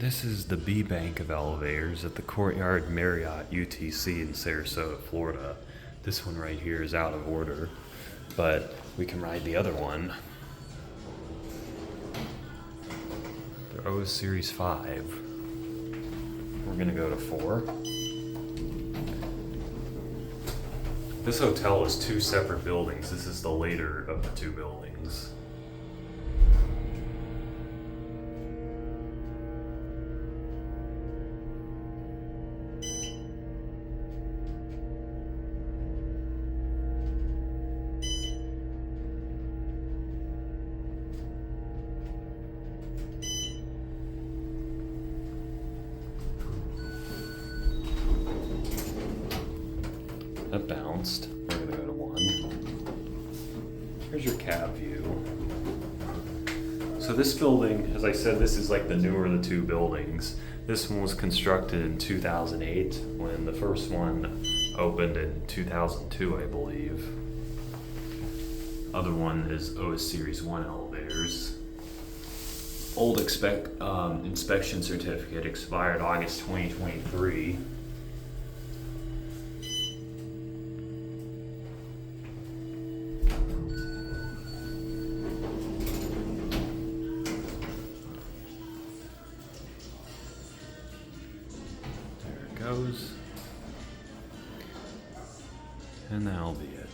This is the B bank of elevators at the Courtyard Marriott UTC in Sarasota, Florida. This one right here is out of order, but we can ride the other one. They're Otis Series 5. We're gonna go to 4. This hotel is 2 separate buildings. This is the later of the 2 buildings. That bounced. We're gonna go to 1. Here's your cab view. So this building, as I said, this is like the newer of the 2 buildings. This one was constructed in 2008 when the first one opened in 2002, I believe. Other one is Otis Series 1 elevators. Old inspection certificate expired August 2023. Goes, and that'll be it.